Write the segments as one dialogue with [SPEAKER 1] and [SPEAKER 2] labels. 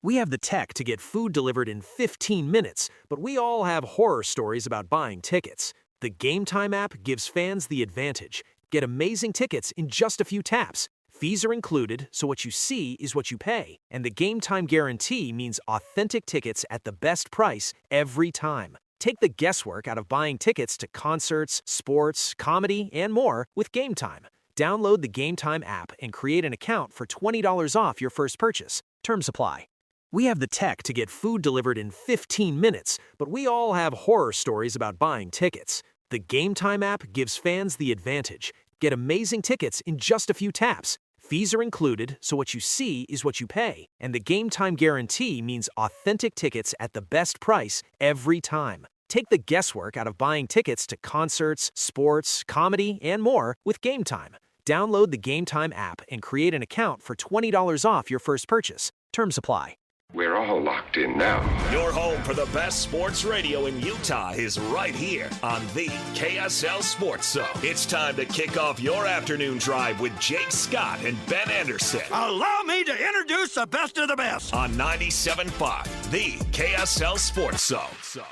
[SPEAKER 1] We have the tech to get food delivered in 15 minutes, but we all have horror stories about buying tickets. The Game Time app gives fans the advantage. Get amazing tickets in just a few taps. Fees are included, so what you see is what you pay. And the Game Time guarantee means authentic tickets at the best price every time. Take the guesswork out of buying tickets to concerts, sports, comedy, and more with Game Time. Download the Game Time app and create an account for $20 off your first purchase. Terms apply. We have the tech to get food delivered in 15 minutes, but we all have horror stories about buying tickets. The Game Time app gives fans the advantage. Get amazing tickets in just a few taps. Fees are included, so what you see is what you pay. And the Game Time guarantee means authentic tickets at the best price every time. Take the guesswork out of buying tickets to concerts, sports, comedy, and more with Game Time. Download the Game Time app and create an account for $20 off your first purchase. Terms apply.
[SPEAKER 2] We're all locked in now.
[SPEAKER 3] Your home for the best sports radio in Utah is right here on the KSL Sports Zone. It's time to kick off your afternoon drive with Jake Scott and Ben Anderson.
[SPEAKER 4] Allow me to introduce the best of the best.
[SPEAKER 3] On 97.5, the KSL Sports Zone.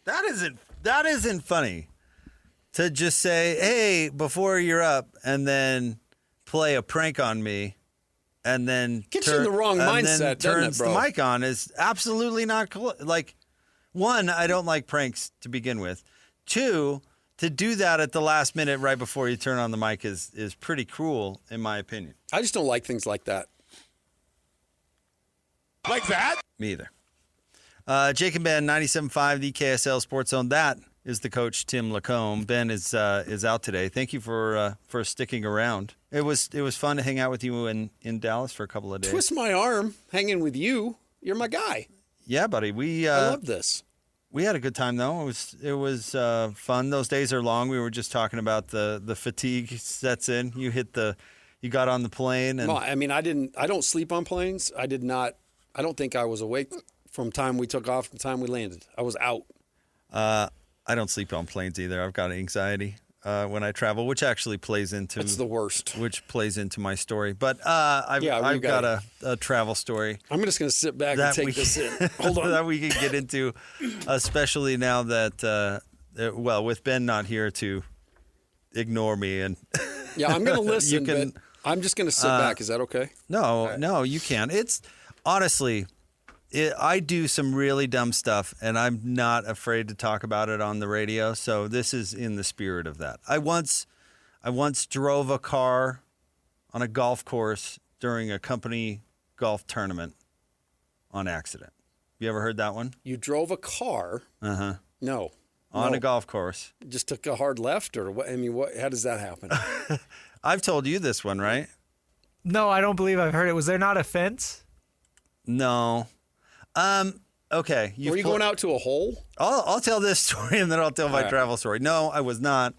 [SPEAKER 5] That isn't funny. To just say, hey, before you're up, and then play a prank on me, and then
[SPEAKER 6] gets you in the wrong mindset,
[SPEAKER 5] turns
[SPEAKER 6] doesn't it, bro?
[SPEAKER 5] the mic on is absolutely not cool. Like, one, I don't like pranks to begin with. Two, to do that at the last minute right before you turn on the mic is pretty cruel, in my opinion.
[SPEAKER 6] I just don't like things like that.
[SPEAKER 4] Like that?
[SPEAKER 5] Me either. Jake and Ben, 97.5, the KSL Sports Zone. That is the coach, Tim Lacombe. Ben is out today. Thank you for sticking around. It was fun to hang out with you in Dallas for a couple of days.
[SPEAKER 6] Twist my arm, hanging with you. You're my guy.
[SPEAKER 5] Yeah, buddy.
[SPEAKER 6] I love this.
[SPEAKER 5] We had a good time though. It was fun. Those days are long. We were just talking about the fatigue sets in. You got on the plane and
[SPEAKER 6] No, I mean, I don't sleep on planes. I don't think I was awake from time we took off to the time we landed. I was out.
[SPEAKER 5] I don't sleep on planes either. I've got anxiety when I travel, which actually plays into
[SPEAKER 6] It's the worst.
[SPEAKER 5] Which plays into my story. But I've got a travel story.
[SPEAKER 6] I'm just going to sit back and take this in. Hold on.
[SPEAKER 5] That we can get into, especially now that with Ben not here to ignore me and
[SPEAKER 6] yeah, I'm going to listen. But I'm just going to sit back. Is that okay?
[SPEAKER 5] No, you can. It's honestly. I do some really dumb stuff, and I'm not afraid to talk about it on the radio. So this is in the spirit of that. I once drove a car on a golf course during a company golf tournament on accident. You ever heard that one?
[SPEAKER 6] You drove a car?
[SPEAKER 5] Uh-huh.
[SPEAKER 6] No.
[SPEAKER 5] On a golf course.
[SPEAKER 6] Just took a hard left, or what? I mean, how does that happen?
[SPEAKER 5] I've told you this one, right?
[SPEAKER 7] No, I don't believe I've heard it. Was there not a fence?
[SPEAKER 5] No. Okay.
[SPEAKER 6] Were you going out to a hole?
[SPEAKER 5] I'll tell this story and then I'll tell my travel story. No, I was not.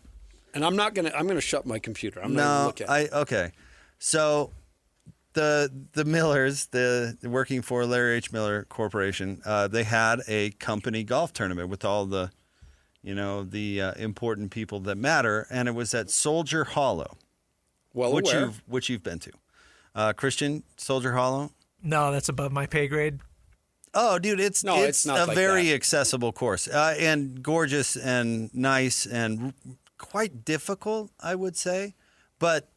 [SPEAKER 6] And I'm gonna shut my computer. I'm not going to look at it.
[SPEAKER 5] Okay. So the Millers, the working for Larry H. Miller Corporation, they had a company golf tournament with all the important people that matter, and it was at Soldier Hollow. Which you've been to. Christian, Soldier Hollow?
[SPEAKER 7] No, that's above my pay grade.
[SPEAKER 5] Oh, dude, it's
[SPEAKER 6] not
[SPEAKER 5] a
[SPEAKER 6] like
[SPEAKER 5] very
[SPEAKER 6] that.
[SPEAKER 5] accessible course and gorgeous and nice and quite difficult, I would say, but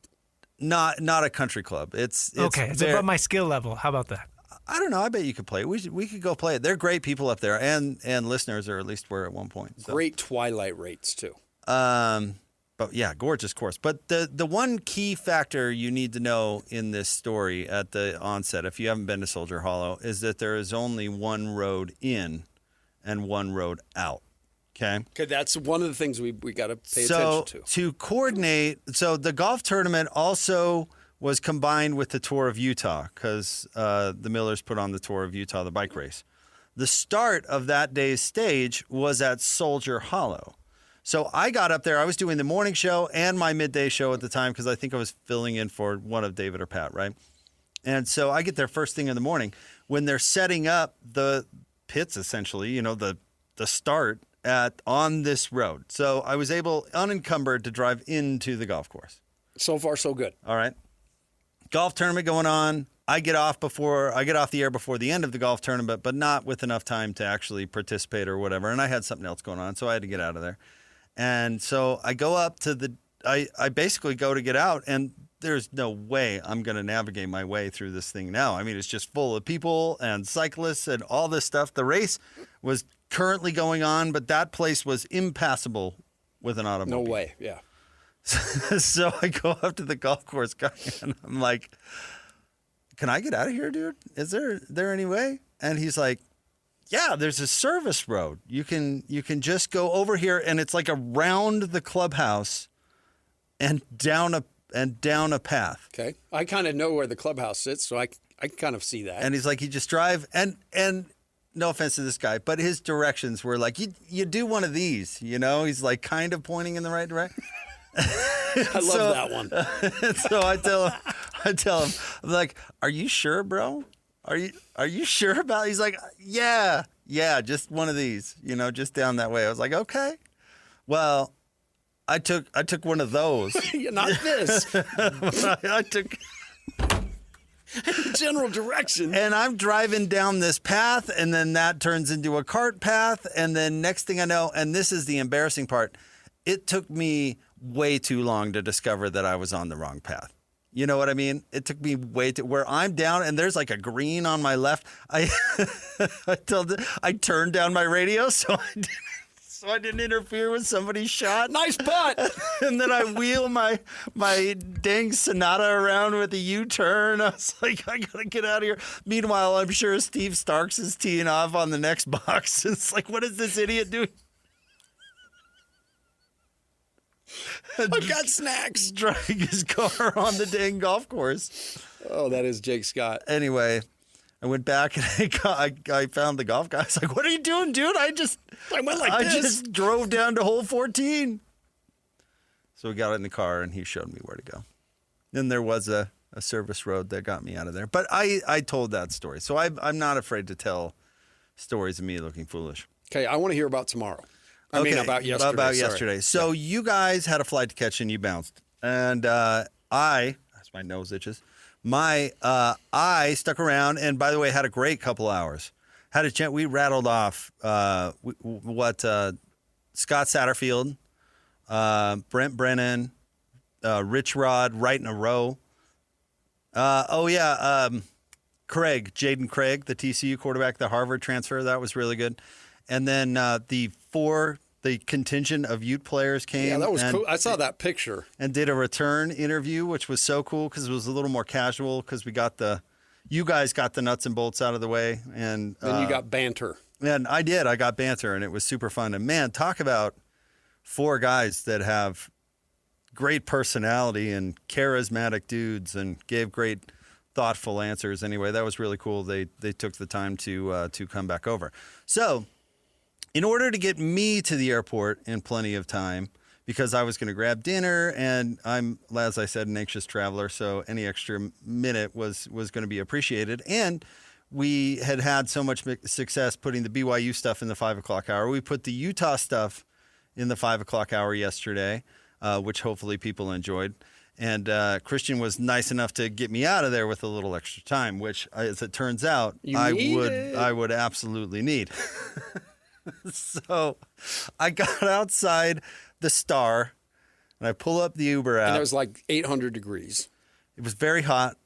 [SPEAKER 5] not a country club. It's
[SPEAKER 7] above my skill level. How about that?
[SPEAKER 5] I don't know. I bet you could play it. We could go play it. They're great people up there, and listeners, or at least were at one point. So.
[SPEAKER 6] Great twilight rates too.
[SPEAKER 5] But yeah, gorgeous course. But the one key factor you need to know in this story at the onset, if you haven't been to Soldier Hollow, is that there is only one road in and one road out. Okay?
[SPEAKER 6] Okay, that's one of the things we got to pay attention to.
[SPEAKER 5] To coordinate, so the golf tournament also was combined with the Tour of Utah because the Millers put on the Tour of Utah, the bike race. The start of that day's stage was at Soldier Hollow. So I got up there. I was doing the morning show and my midday show at the time because I think I was filling in for one of David or Pat, right? And so I get there first thing in the morning when they're setting up the pits, essentially, the start on this road. So I was able, unencumbered, to drive into the golf course.
[SPEAKER 6] So far, so good.
[SPEAKER 5] All right. Golf tournament going on. I get off the air before the end of the golf tournament, but not with enough time to actually participate or whatever. And I had something else going on, so I had to get out of there. And so I go up to I basically go to get out, and there's no way I'm going to navigate my way through this thing now. I mean, it's just full of people and cyclists and all this stuff. The race was currently going on, but that place was impassable with an automobile.
[SPEAKER 6] No way, yeah.
[SPEAKER 5] So I go up to the golf course guy, and I'm like, can I get out of here, dude? Is there any way? And he's like, yeah, there's a service road. You can just go over here, and it's like around the clubhouse and down a path.
[SPEAKER 6] Okay. I kind of know where the clubhouse sits, so I can kind of see that.
[SPEAKER 5] And he's like, you just drive, and no offense to this guy, but his directions were like, you do one of these, you know? He's like kind of pointing in the right direction.
[SPEAKER 6] I love that one.
[SPEAKER 5] So I tell him, I'm like, are you sure, bro? Are you sure about it? He's like, yeah, just one of these, you know, just down that way. I was like, okay. Well, I took one of those.
[SPEAKER 6] Not this.
[SPEAKER 5] I took
[SPEAKER 6] general direction.
[SPEAKER 5] And I'm driving down this path, and then that turns into a cart path, and then next thing I know, and this is the embarrassing part, it took me way too long to discover that I was on the wrong path. You know what I mean? It took me where I'm down, and there's like a green on my left. I turned down my radio so I didn't interfere with somebody's shot.
[SPEAKER 6] Nice putt.
[SPEAKER 5] And then I wheel my dang Sonata around with a U-turn. I was like, I gotta get out of here. Meanwhile, I'm sure Steve Starks is teeing off on the next box. It's like, what is this idiot doing?
[SPEAKER 6] I got snacks.
[SPEAKER 5] Driving his car on the dang golf course.
[SPEAKER 6] Oh, that is Jake Scott.
[SPEAKER 5] Anyway, I went back and I found the golf guy. I was like, what are you doing, dude? I
[SPEAKER 6] went like this.
[SPEAKER 5] I just drove down to hole 14. So we got in the car and he showed me where to go. Then there was a service road that got me out of there. But I told that story. So I'm not afraid to tell stories of me looking foolish.
[SPEAKER 6] Okay, I want to hear about tomorrow. I mean, about yesterday.
[SPEAKER 5] About yesterday. So you guys had a flight to catch and you bounced. And as my nose itches, I stuck around and, by the way, had a great couple hours. Had a chance. We rattled off Scott Satterfield, Brent Brennan, Rich Rod right in a row. Jaden Craig, the TCU quarterback, the Harvard transfer. That was really good. And then the contingent of Ute players came.
[SPEAKER 6] Yeah, that was cool. I saw that picture.
[SPEAKER 5] And did a return interview, which was so cool because it was a little more casual because you guys got the nuts and bolts out of the way. And
[SPEAKER 6] then you got banter.
[SPEAKER 5] And I did. I got banter, and it was super fun. And, man, talk about four guys that have great personality and charismatic dudes and gave great thoughtful answers. Anyway, that was really cool. They took the time to come back over. So, in order to get me to the airport in plenty of time, because I was going to grab dinner, and I'm, as I said, an anxious traveler, so any extra minute was going to be appreciated. And we had so much success putting the BYU stuff in the 5 o'clock hour. We put the Utah stuff in the 5 o'clock hour yesterday, which hopefully people enjoyed. And Christian was nice enough to get me out of there with a little extra time, which, as it turns out, I would absolutely need. So I got outside the Star, and I pull up the Uber app.
[SPEAKER 6] And it was like 800 degrees.
[SPEAKER 5] It was very hot,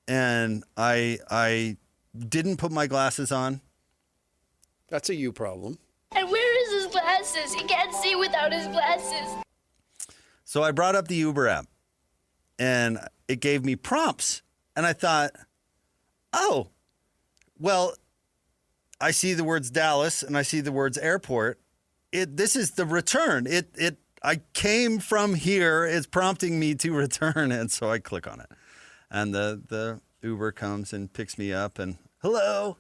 [SPEAKER 5] and I didn't put my glasses on.
[SPEAKER 6] That's a you problem.
[SPEAKER 8] And where is his glasses? He can't see without his glasses.
[SPEAKER 5] So I brought up the Uber app, and it gave me prompts. And I thought, oh, well, I see the words Dallas and I see the words airport. This is the return. I came from here. It's prompting me to return. And so I click on it. And the Uber comes and picks me up and hello.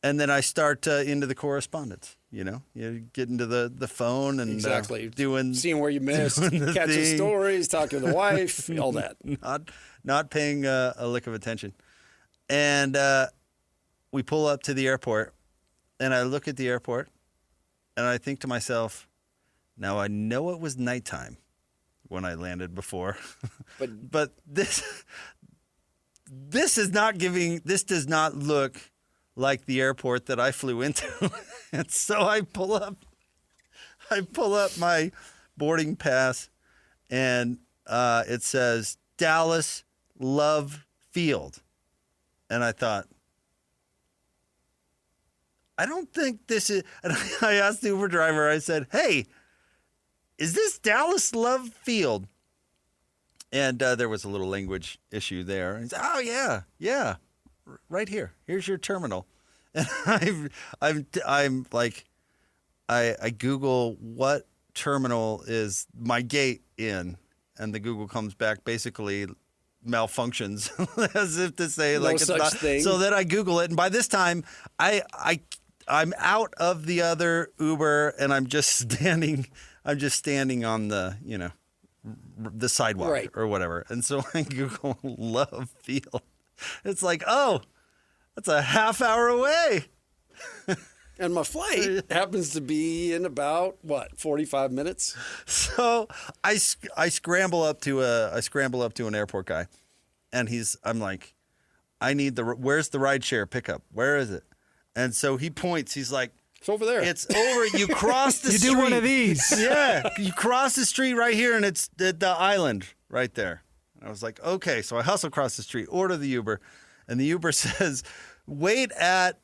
[SPEAKER 5] And then I start into the correspondence. You get into the phone and
[SPEAKER 6] exactly
[SPEAKER 5] seeing
[SPEAKER 6] where you missed, catching stories, talking to the wife, all that.
[SPEAKER 5] Not paying a lick of attention. And we pull up to the airport, and I look at the airport, and I think to myself, now I know it was nighttime when I landed before, but this does not look like the airport that I flew into. And so I pull up my boarding pass, and it says Dallas Love Field. And I thought, I don't think this is, and I asked the Uber driver, I said, hey, is this Dallas Love Field? And there was a little language issue there. He said, oh, yeah, right here. Here's your terminal. And I'm like, I Google what terminal is my gate in, and the Google comes back basically malfunctions, as if to say, like,
[SPEAKER 6] No
[SPEAKER 5] it's
[SPEAKER 6] such
[SPEAKER 5] not.
[SPEAKER 6] thing.
[SPEAKER 5] So then I Google it, and by this time, I'm out of the other Uber, and I'm just standing on the, the sidewalk,
[SPEAKER 6] right,
[SPEAKER 5] or whatever. And so I Google Love Field. It's like, oh, that's a half hour away.
[SPEAKER 6] And my flight happens to be in about 45 minutes.
[SPEAKER 5] So I scramble up to an airport guy, and I'm like, I need where's the rideshare pickup? Where is it? And so he points. He's like,
[SPEAKER 6] it's over there.
[SPEAKER 5] It's over. You cross the street.
[SPEAKER 7] You do one of these.
[SPEAKER 5] Yeah, you cross the street right here, and it's the island right there. And I was like, okay. So I hustle across the street, order the Uber, and the Uber says, wait at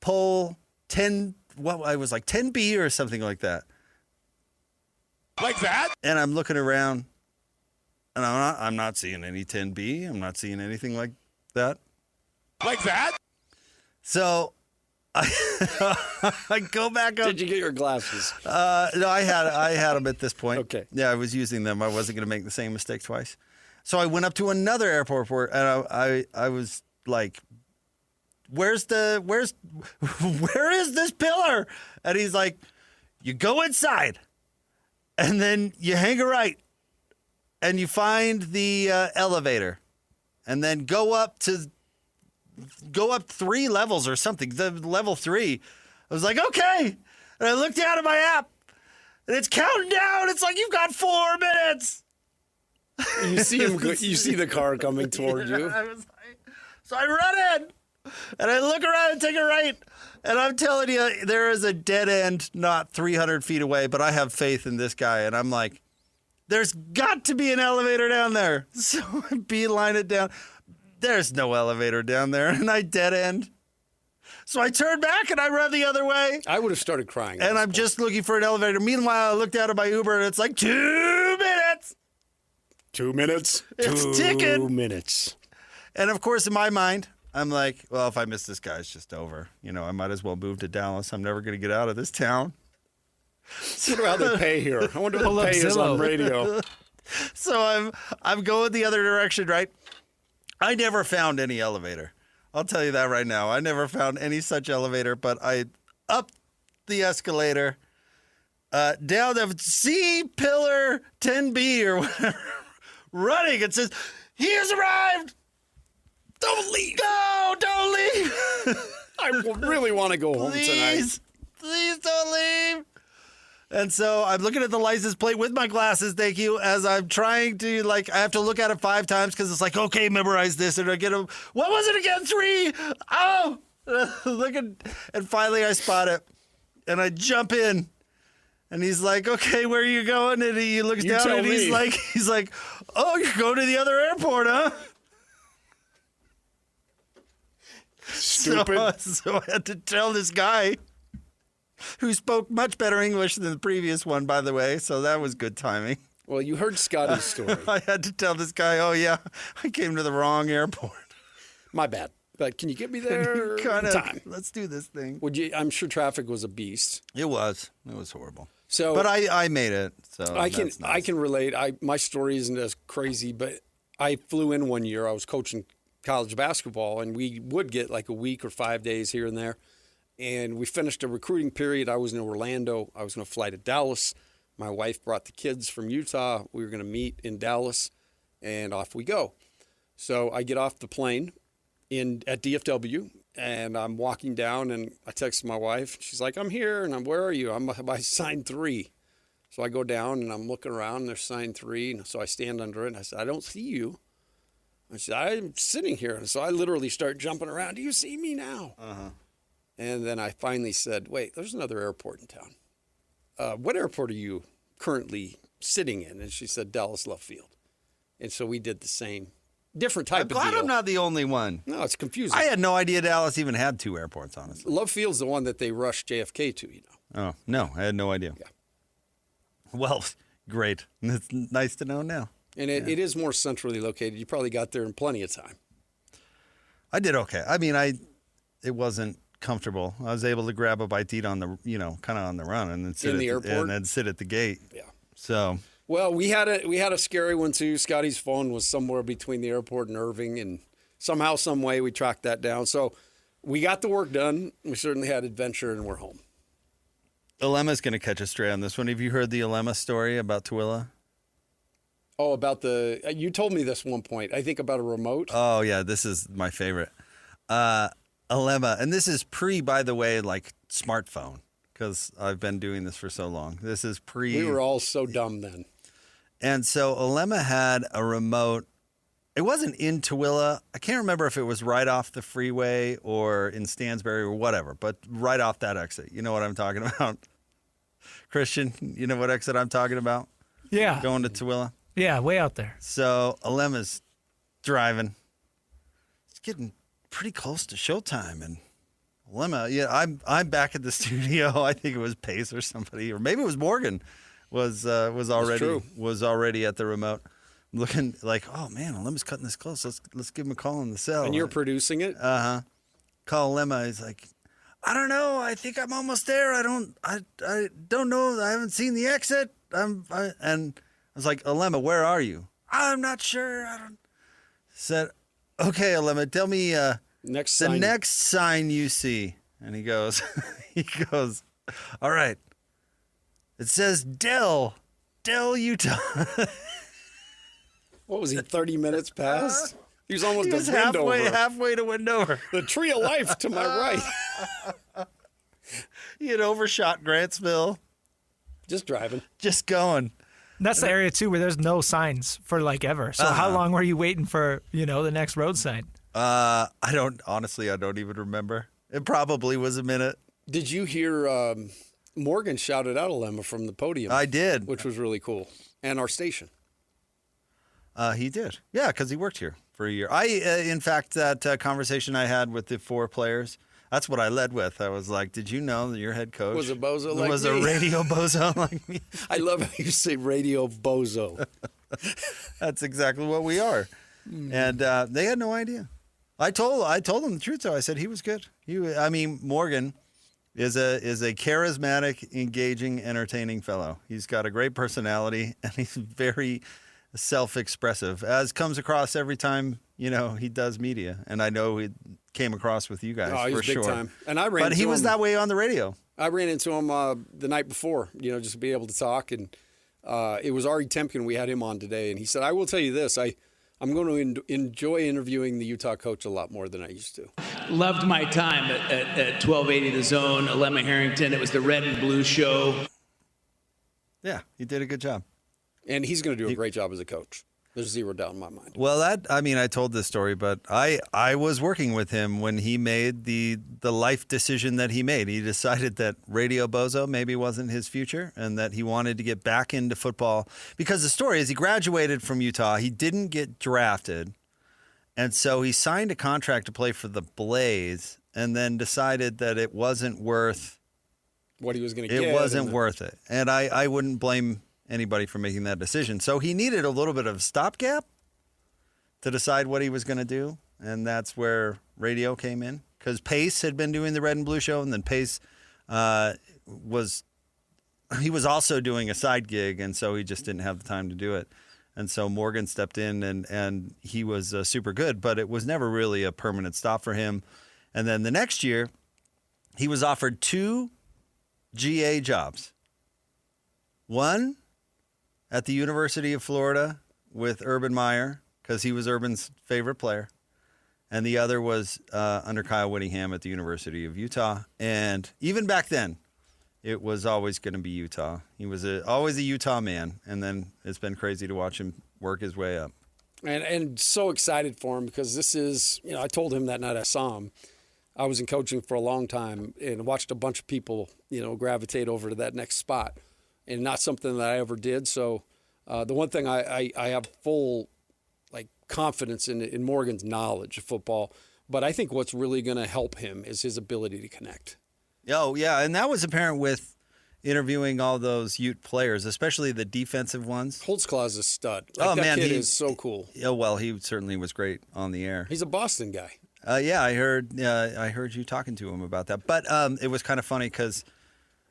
[SPEAKER 5] pole 10. What I was like 10B or something like that.
[SPEAKER 4] Like that?
[SPEAKER 5] And I'm looking around, and I'm not seeing any 10B. I'm not seeing anything like that.
[SPEAKER 4] Like that?
[SPEAKER 5] So I go back up.
[SPEAKER 6] Did you get your glasses?
[SPEAKER 5] No, I had them at this point.
[SPEAKER 6] Okay.
[SPEAKER 5] Yeah, I was using them. I wasn't going to make the same mistake twice. So I went up to another airport and I was like, where is this pillar? And he's like, you go inside, and then you hang a right, and you find the elevator, and then go up 3 levels or something. The level 3. I was like, okay. And I looked down at my app, and it's counting down. It's like, you've got 4 minutes.
[SPEAKER 6] You see him. You see the car coming toward you.
[SPEAKER 5] So I run in, and I look around and take a right. And I'm telling you, there is a dead end not 300 feet away, but I have faith in this guy. And I'm like, there's got to be an elevator down there. So I beeline it down. There's no elevator down there, and I dead end. So I turn back, and I run the other way.
[SPEAKER 6] I would have started crying.
[SPEAKER 5] And I'm just looking for an elevator. Meanwhile, I looked out at my Uber, and it's like 2 minutes.
[SPEAKER 6] 2 minutes.
[SPEAKER 5] It's ticking.
[SPEAKER 6] 2 minutes.
[SPEAKER 5] And, of course, in my mind, I'm like, well, if I miss this guy, it's just over. I might as well move to Dallas. I'm never going to get out of this town.
[SPEAKER 6] I wonder how they pay here. I wonder what the pay is on radio.
[SPEAKER 5] So I'm going the other direction, right? I never found any elevator. I'll tell you that right now. I never found any such elevator, but I up the escalator, down the C pillar 10B or whatever, running. It says, he has arrived.
[SPEAKER 6] Don't leave.
[SPEAKER 5] No, don't leave.
[SPEAKER 6] I really want to go home tonight.
[SPEAKER 5] Please don't leave. And so I'm looking at the license plate with my glasses, thank you, as I'm trying to, I have to look at it 5 times because it's like, okay, memorize this. And I get what was it again? 3. Oh, and finally I spot it. And I jump in. And he's like, okay, where are you going? And he looks down and he's like, oh, you're going to the other airport, huh?
[SPEAKER 6] Stupid.
[SPEAKER 5] So I had to tell this guy, who spoke much better English than the previous one, by the way, so that was good timing.
[SPEAKER 6] Well, you heard Scotty's story.
[SPEAKER 5] I had to tell this guy, oh, yeah, I came to the wrong airport.
[SPEAKER 6] My bad. But can you get me there in time?
[SPEAKER 5] Let's do this thing.
[SPEAKER 6] I'm sure traffic was a beast.
[SPEAKER 5] It was horrible.
[SPEAKER 6] So,
[SPEAKER 5] but I made it, so
[SPEAKER 6] I
[SPEAKER 5] nice.
[SPEAKER 6] can relate. My story isn't as crazy, but I flew in one year. I was coaching college basketball, and we would get like a week or 5 days here and there. And we finished a recruiting period. I was in Orlando. I was going to fly to Dallas. My wife brought the kids from Utah. We were going to meet in Dallas, and off we go. So I get off the plane at DFW, and I'm walking down, and I text my wife. She's like, I'm here, and where are you? I'm by sign 3. So I go down, and I'm looking around, and there's sign 3. And so I stand under it, and I said, I don't see you. I said, I'm sitting here. And so I literally start jumping around. Do you see me now?
[SPEAKER 5] Uh-huh.
[SPEAKER 6] And then I finally said, wait, there's another airport in town. What airport are you currently sitting in? And she said, Dallas Love Field. And so we did the same. Different type
[SPEAKER 5] I'm
[SPEAKER 6] of
[SPEAKER 5] glad
[SPEAKER 6] deal.
[SPEAKER 5] I'm not the only one.
[SPEAKER 6] No, it's confusing.
[SPEAKER 5] I had no idea Dallas even had 2 airports, honestly.
[SPEAKER 6] Love Field's the one that they rushed JFK to,
[SPEAKER 5] Oh, no, I had no idea.
[SPEAKER 6] Yeah.
[SPEAKER 5] Well, great. It's nice to know now.
[SPEAKER 6] And it is more centrally located. You probably got there in plenty of time.
[SPEAKER 5] I did okay. I mean, it wasn't comfortable. I was able to grab a bite to eat on the, kind of on the run, and then sit
[SPEAKER 6] In the airport?
[SPEAKER 5] and then sit at the gate.
[SPEAKER 6] Yeah.
[SPEAKER 5] So
[SPEAKER 6] Well, we had a scary one too. Scotty's phone was somewhere between the airport and Irving, and somehow, some way, we tracked that down. So we got the work done. We certainly had adventure, and we're home.
[SPEAKER 5] Alema's going to catch us straight on this one. Have you heard the Alema story about Tooele?
[SPEAKER 6] Oh, about you told me this one point. I think about a remote.
[SPEAKER 5] Oh yeah, this is my favorite. Alema, and this is by the way, like smartphone, because I've been doing this for so long. This is pre.
[SPEAKER 6] We were all so dumb then.
[SPEAKER 5] And so Alema had a remote. It wasn't in Tooele. I can't remember if it was right off the freeway or in Stansbury or whatever, but right off that exit. You know what I'm talking about? Christian, you know what exit I'm talking about?
[SPEAKER 7] Yeah.
[SPEAKER 5] Going to Tooele?
[SPEAKER 7] Yeah, way out there.
[SPEAKER 5] So Alema's driving. It's getting pretty close to showtime, and Alema, I'm back at the studio. I think it was Pace or somebody, or maybe it was Morgan, was already at the remote, looking like, oh man, Alema's cutting this close. Let's give him a call in the cell.
[SPEAKER 6] And you're producing it?
[SPEAKER 5] Call Alema. He's like, I don't know. I think I'm almost there. I don't know. I haven't seen the exit. And I was like, Alema, where are you? I'm not sure. Said, okay, Alema, tell me the next sign you see. And he goes, all right. It says Utah.
[SPEAKER 6] What was he, 30 minutes past? He was almost
[SPEAKER 5] He was
[SPEAKER 6] a Windover.
[SPEAKER 5] halfway to Windover.
[SPEAKER 6] The tree of life to my right.
[SPEAKER 5] He had overshot Grantsville.
[SPEAKER 6] Just driving.
[SPEAKER 5] Just going.
[SPEAKER 7] That's the area too where there's no signs for like ever. So how long were you waiting for, the next road sign?
[SPEAKER 5] I don't even remember. It probably was a minute.
[SPEAKER 6] Did you hear Morgan shouted out Alema from the podium?
[SPEAKER 5] I did.
[SPEAKER 6] Which was really cool. And our station.
[SPEAKER 5] He did. Yeah, because he worked here for a year. In fact, that conversation I had with the 4 players, that's what I led with. I was like, did you know that your head coach
[SPEAKER 6] was a bozo like
[SPEAKER 5] was
[SPEAKER 6] me?
[SPEAKER 5] a radio bozo like me?
[SPEAKER 6] I love how you say radio bozo.
[SPEAKER 5] That's exactly what we are. And they had no idea. I told them the truth, though. I said he was good. Morgan is a charismatic, engaging, entertaining fellow. He's got a great personality, and he's very self-expressive, as comes across every time he does media. And I know he came across with you guys
[SPEAKER 6] he's
[SPEAKER 5] for
[SPEAKER 6] big
[SPEAKER 5] sure.
[SPEAKER 6] Time. And I ran.
[SPEAKER 5] But he was that way on the radio.
[SPEAKER 6] I ran into him the night before, just to be able to talk. And it was Ari Temkin. We had him on today, and he said, "I will tell you this. I'm going to enjoy interviewing the Utah coach a lot more than I used to."
[SPEAKER 9] Loved my time at 1280 The Zone, Alema Harrington. It was the Red and Blue show.
[SPEAKER 5] Yeah, he did a good job.
[SPEAKER 6] And he's going to do a great job as a coach. There's zero doubt in my mind.
[SPEAKER 5] Well, I told this story, but I was working with him when he made the life decision that he made. He decided that Radio Bozo maybe wasn't his future and that he wanted to get back into football. Because the story is he graduated from Utah. He didn't get drafted. And so he signed a contract to play for the Blaze and then decided that it wasn't worth
[SPEAKER 6] what he was going to get.
[SPEAKER 5] It wasn't worth it. And I wouldn't blame anybody for making that decision. So he needed a little bit of a stopgap to decide what he was going to do. And that's where radio came in. Because Pace had been doing the Red and Blue show, and then Pace was also doing a side gig, and so he just didn't have the time to do it. And so Morgan stepped in, and he was super good, but it was never really a permanent stop for him. And then the next year, he was offered 2 GA jobs. One at the University of Florida with Urban Meyer, because he was Urban's favorite player. And the other was under Kyle Whittingham at the University of Utah. And even back then, it was always going to be Utah. He was always a Utah man. And then it's been crazy to watch him work his way up.
[SPEAKER 6] And so excited for him because this is, I told him that night I saw him. I was in coaching for a long time and watched a bunch of people, gravitate over to that next spot, and not something that I ever did. So the one thing I have full confidence in Morgan's knowledge of football, but I think what's really going to help him is his ability to connect.
[SPEAKER 5] Oh, yeah, and that was apparent with interviewing all those Ute players, especially the defensive ones.
[SPEAKER 6] Holtzclaw is a stud.
[SPEAKER 5] That
[SPEAKER 6] kid is so cool.
[SPEAKER 5] Oh, well, he certainly was great on the air.
[SPEAKER 6] He's a Boston guy.
[SPEAKER 5] Yeah, I heard you talking to him about that. But it was kind of funny because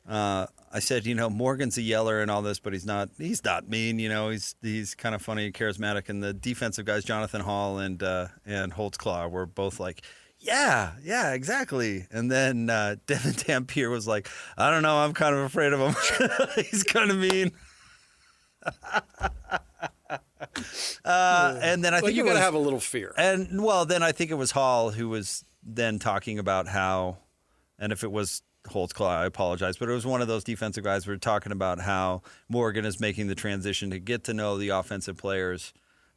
[SPEAKER 5] I said, Morgan's a yeller and all this, but he's not mean. He's kind of funny and charismatic. And the defensive guys, Jonathan Hall and Holtzclaw, were both like, yeah, exactly. And then Devin Dampier was like, I don't know, I'm kind of afraid of him. He's kind of mean. And then I think
[SPEAKER 6] you got to have a little fear.
[SPEAKER 5] And then I think it was Hall who was then talking about how, and if it was Holtzclaw, I apologize, but it was one of those defensive guys. We were talking about how Morgan is making the transition to get to know the offensive players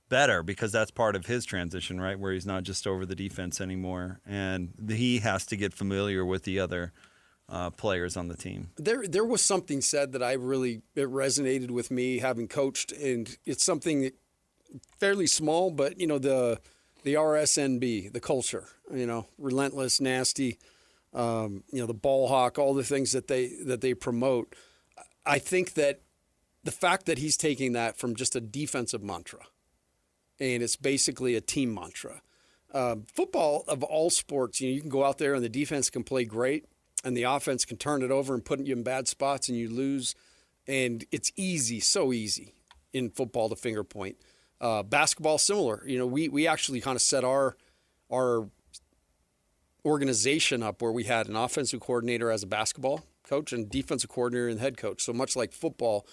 [SPEAKER 5] better because that's part of his transition, right? Where he's not just over the defense anymore, and he has to get familiar with the other players on the team.
[SPEAKER 6] There was something said that it resonated with me having coached, and it's something fairly small, but the RSNB, the culture, relentless, nasty, the ball hawk, all the things that they promote. I think that the fact that he's taking that from just a defensive mantra, and it's basically a team mantra. Football, of all sports, you can go out there and the defense can play great, and the offense can turn it over and put you in bad spots, and you lose. And it's easy, so easy in football to finger point. Basketball, similar. We actually kind of set our organization up where we had an offensive coordinator as a basketball coach and defensive coordinator and head coach. So much like football.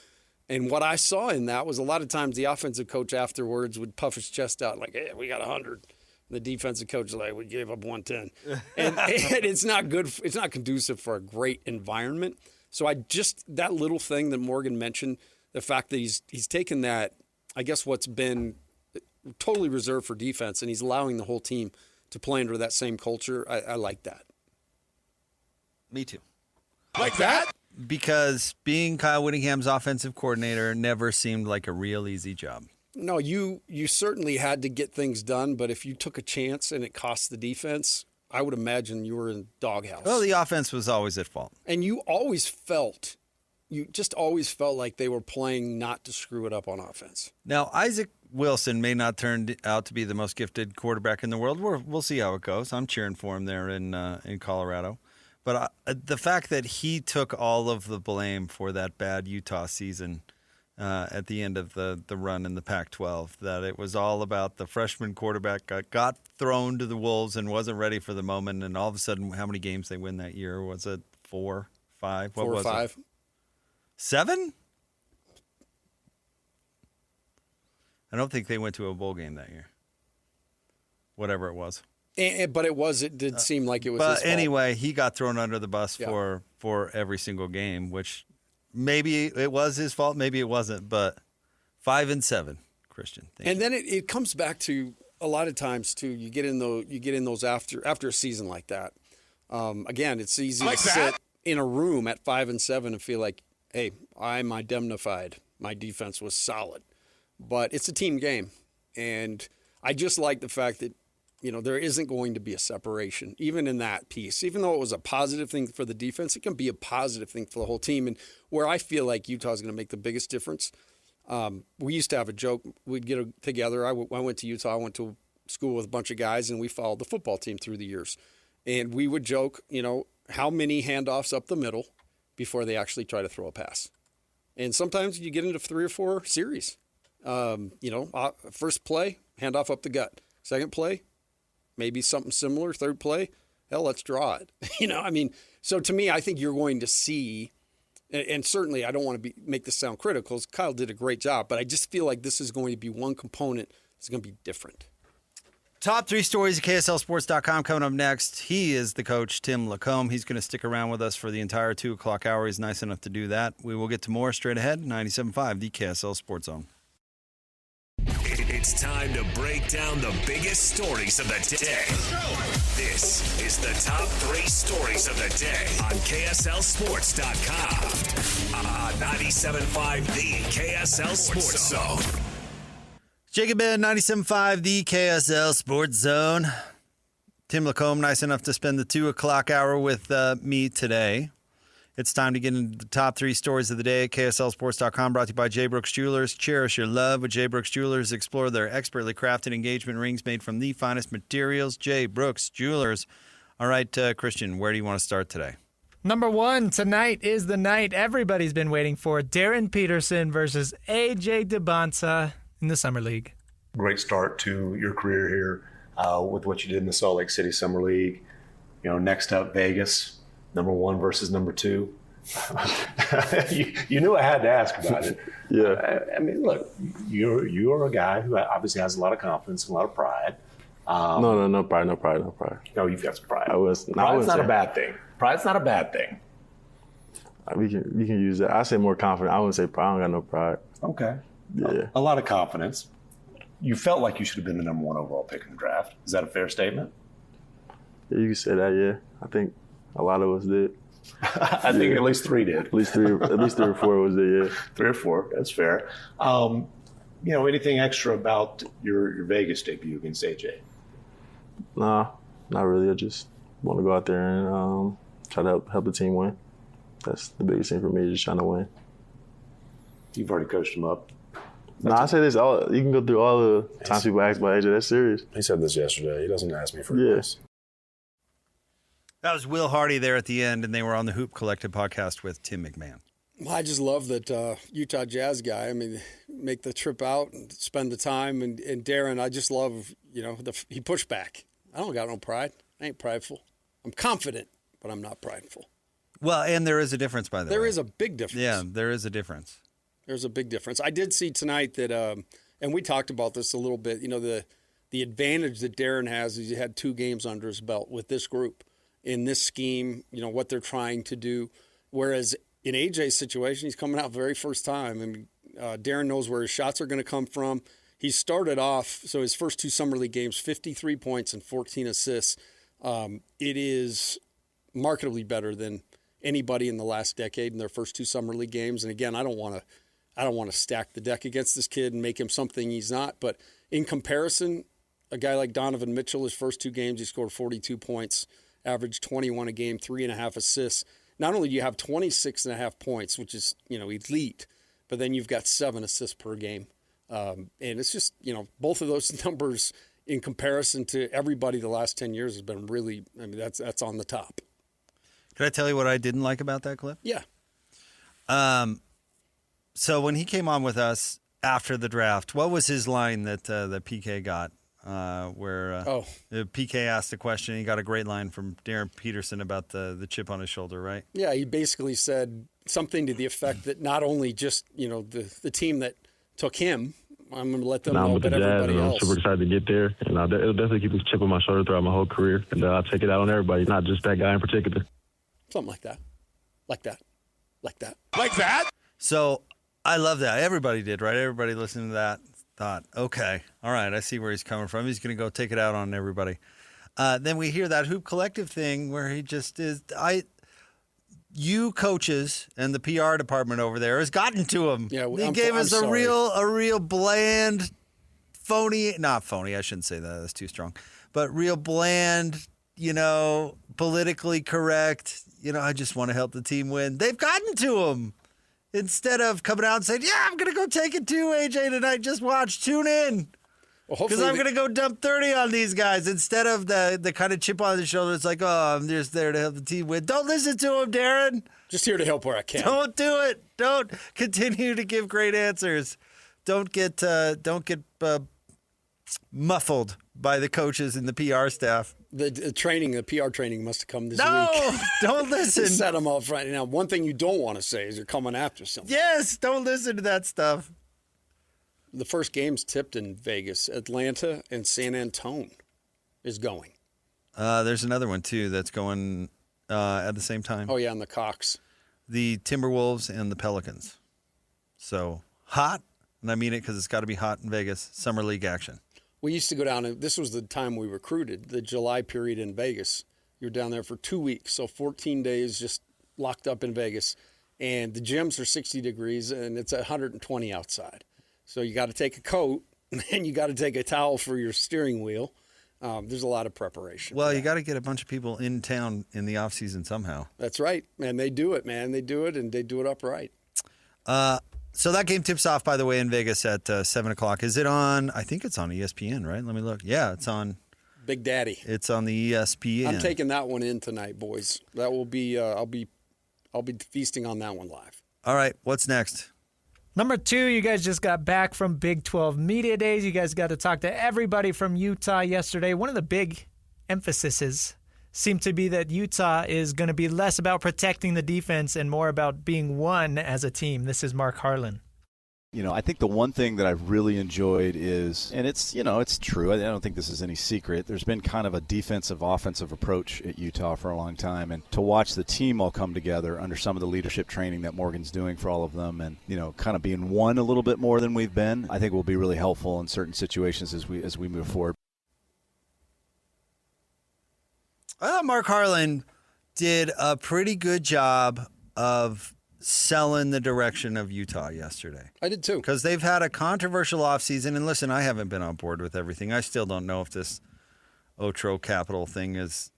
[SPEAKER 6] And what I saw in that was a lot of times the offensive coach afterwards would puff his chest out like, hey, we got 100. The defensive coach is like, we gave up 110. And it's not good. It's not conducive for a great environment. So that little thing that Morgan mentioned, the fact that he's taken that, I guess what's been totally reserved for defense, and he's allowing the whole team to play under that same culture. I like that.
[SPEAKER 5] Me too.
[SPEAKER 4] Like that?
[SPEAKER 5] Because being Kyle Whittingham's offensive coordinator never seemed like a real easy job.
[SPEAKER 6] No, you certainly had to get things done, but if you took a chance and it cost the defense, I would imagine you were in doghouse.
[SPEAKER 5] Well, the offense was always at fault.
[SPEAKER 6] And you just always felt like they were playing not to screw it up on offense.
[SPEAKER 5] Now, Isaac Wilson may not turn out to be the most gifted quarterback in the world. We'll see how it goes. I'm cheering for him there in Colorado. But the fact that he took all of the blame for that bad Utah season at the end of the run in the Pac-12, that it was all about the freshman quarterback got thrown to the wolves and wasn't ready for the moment, and all of a sudden, how many games they win that year? Was it 4, 5? What
[SPEAKER 6] 4 or
[SPEAKER 5] was
[SPEAKER 6] 5.
[SPEAKER 5] It? 7? I don't think they went to a bowl game that year. Whatever it was.
[SPEAKER 6] But it did seem like it was his fault.
[SPEAKER 5] But anyway, he got thrown under the bus for every single game, which maybe it was his fault, maybe it wasn't. But 5-7, Christian.
[SPEAKER 6] And then it comes back to a lot of times too. You get in those after a season like that. Again, it's easy to sit in a room at 5-7 and feel like, hey, I'm indemnified. My defense was solid, but it's a team game, and I just like the fact that. There isn't going to be a separation, even in that piece. Even though it was a positive thing for the defense, it can be a positive thing for the whole team. And where I feel like Utah is going to make the biggest difference, we used to have a joke. We'd get together. I went to Utah. I went to school with a bunch of guys, and we followed the football team through the years. And we would joke, how many handoffs up the middle before they actually try to throw a pass. And sometimes you get into 3 or 4 series. First play, handoff up the gut. Second play, maybe something similar. Third play, hell, let's draw it. So to me, I think you're going to see, and certainly I don't want to make this sound critical. Kyle did a great job, but I just feel like this is going to be one component that's going to be different.
[SPEAKER 5] Top 3 stories at KSLSports.com coming up next. He is the coach, Tim Lacombe. He's going to stick around with us for the entire 2 o'clock hour. He's nice enough to do that. We will get to more straight ahead. 97.5, the KSL Sports Zone.
[SPEAKER 3] It's time to break down the biggest stories of the day. This is the top 3 stories of the day on KSLSports.com. 97.5 The KSL Sports Zone.
[SPEAKER 5] Jacob Ben, 97.5, the KSL Sports Zone. Tim Lacombe, nice enough to spend the 2 o'clock hour with me today. It's time to get into the top 3 stories of the day at KSLSports.com, brought to you by J. Brooks Jewelers. Cherish your love with J. Brooks Jewelers. Explore their expertly crafted engagement rings made from the finest materials. J. Brooks Jewelers. All right, Christian, where do you want to start today?
[SPEAKER 7] Number 1, tonight is the night everybody's been waiting for. Darryn Peterson versus AJ Dybantsa in the Summer League.
[SPEAKER 10] Great start to your career here with what you did in the Salt Lake City Summer League. Next up, Vegas, number 1 versus number 2. you knew I had to ask about it.
[SPEAKER 11] Yeah.
[SPEAKER 10] I mean, look, you're a guy who obviously has a lot of confidence, a lot of pride.
[SPEAKER 11] No pride.
[SPEAKER 10] No, you've got some pride.
[SPEAKER 11] Pride's
[SPEAKER 10] not a bad thing. Pride's not a bad thing.
[SPEAKER 11] We can use that. I say more confident. I wouldn't say pride. I don't got no pride.
[SPEAKER 10] Okay.
[SPEAKER 11] Yeah.
[SPEAKER 10] A lot of confidence. You felt like you should have been the number 1 overall pick in the draft. Is that a fair statement?
[SPEAKER 11] Yeah, you can say that, yeah. I think a lot of us did.
[SPEAKER 10] I think at least 3 did.
[SPEAKER 11] At least 3 or 4 was there, yeah.
[SPEAKER 10] 3 or 4, that's fair. Anything extra about your Vegas debut against AJ?
[SPEAKER 11] Nah, not really. I just want to go out there and try to help the team win. That's the biggest thing for me, just trying to win.
[SPEAKER 10] You've already coached him up.
[SPEAKER 11] I say this, you can go through all the times people ask about AJ. That's serious.
[SPEAKER 12] He said this yesterday. He doesn't ask me for advice.
[SPEAKER 5] That was Will Hardy there at the end, and they were on the Hoop Collective podcast with Tim McMahon.
[SPEAKER 6] Well, I just love that Utah Jazz guy. I mean, make the trip out and spend the time. And Darryn, I just love, he pushed back. I don't got no pride. I ain't prideful. I'm confident, but I'm not prideful.
[SPEAKER 5] Well, and there is a difference, by the way.
[SPEAKER 6] There is a big difference.
[SPEAKER 5] Yeah, there is a difference.
[SPEAKER 6] There's a big difference. I did see tonight that, and we talked about this a little bit, the advantage that Darryn has is he had 2 games under his belt with this group in this scheme, what they're trying to do. Whereas in AJ's situation, he's coming out very first time. I mean, Darryn knows where his shots are going to come from. He started off, so his first 2 Summer League games, 53 points and 14 assists. It is markedly better than anybody in the last decade in their first 2 Summer League games. And again, I don't want to stack the deck against this kid and make him something he's not. But in comparison, a guy like Donovan Mitchell, his first 2 games, he scored 42 points, averaged 21 a game, 3.5 assists. Not only do you have 26.5 points, which is, elite, but then you've got 7 assists per game. And it's just, both of those numbers in comparison to everybody the last 10 years has been really, that's on the top.
[SPEAKER 5] Could I tell you what I didn't like about that clip?
[SPEAKER 6] Yeah.
[SPEAKER 5] So when he came on with us after the draft, what was his line that PK got? Where PK asked a question, he got a great line from Darryn Peterson about the chip on his shoulder, right?
[SPEAKER 6] Yeah, he basically said something to the effect that not only just the team that took him, I'm going to let them know, but everybody else.
[SPEAKER 11] I'm super excited to get there, and it'll definitely keep a chip on my shoulder throughout my whole career, and I'll take it out on everybody, not just that guy in particular.
[SPEAKER 6] Something like that. Like that.
[SPEAKER 4] Like that?
[SPEAKER 5] So I love that. Everybody did, right? Everybody listening to that thought, okay, all right, I see where he's coming from. He's going to go take it out on everybody. Then we hear that Hoop Collective thing where he just is. You coaches and the PR department over there has gotten to him. Yeah, he gave us a real bland, not phony. I shouldn't say that. That's too strong. But real bland, politically correct. I just want to help the team win. They've gotten to him. Instead of coming out and saying, yeah, I'm going to go take it to AJ tonight. Just watch. Tune in. Because I'm going to go dump 30 on these guys. Instead of the kind of chip on the shoulder. It's like, oh, I'm just there to help the team win. Don't listen to him, Darryn.
[SPEAKER 6] Just here to help where I can.
[SPEAKER 5] Don't do it. Don't continue to give great answers. Don't get muffled by the coaches and the PR staff.
[SPEAKER 6] The PR training must have come this week.
[SPEAKER 5] No, don't listen.
[SPEAKER 6] Set them up front. Now, one thing you don't want to say is you're coming after someone.
[SPEAKER 5] Yes, don't listen to that stuff.
[SPEAKER 6] The first game's tipped in Vegas. Atlanta and San Antonio is going.
[SPEAKER 5] There's another one, too, that's going at the same time.
[SPEAKER 6] Oh, yeah, and the Cox.
[SPEAKER 5] The Timberwolves and the Pelicans. So, hot and I mean it because it's got to be hot in Vegas, Summer League action.
[SPEAKER 6] We used to go down, and this was the time we recruited, the July period in Vegas. You're down there for 2 weeks, so 14 days just locked up in Vegas. And the gyms are 60 degrees, and it's 120 outside. So you got to take a coat, and you got to take a towel for your steering wheel. There's a lot of preparation.
[SPEAKER 5] Well, you got to get a bunch of people in town in the off-season somehow.
[SPEAKER 6] That's right. And they do it, man. They do it, and they do it upright.
[SPEAKER 5] So that game tips off, by the way, in Vegas at 7 o'clock. Is it on? I think it's on ESPN, right? Let me look. Yeah, it's on.
[SPEAKER 6] Big Daddy.
[SPEAKER 5] It's on the ESPN.
[SPEAKER 6] I'm taking that one in tonight, boys. That will be. I'll be feasting on that one live.
[SPEAKER 5] All right. What's next?
[SPEAKER 7] Number 2, you guys just got back from Big 12 Media Days. You guys got to talk to everybody from Utah yesterday. One of the big emphases seemed to be that Utah is going to be less about protecting the defense and more about being one as a team. This is Mark Harlan.
[SPEAKER 13] You know, I think the one thing that I've really enjoyed is, and it's, you know, it's true. I don't think this is any secret. There's been kind of a defensive-offensive approach at Utah for a long time. And to watch the team all come together under some of the leadership training that Morgan's doing for all of them and, you know, kind of being one a little bit more than we've been, I think will be really helpful in certain situations as we move forward.
[SPEAKER 5] I thought Mark Harlan did a pretty good job of selling the direction of Utah yesterday.
[SPEAKER 6] I did too.
[SPEAKER 5] Because they've had a controversial offseason. And listen, I haven't been on board with everything. I still don't know if this Otro Capital thing is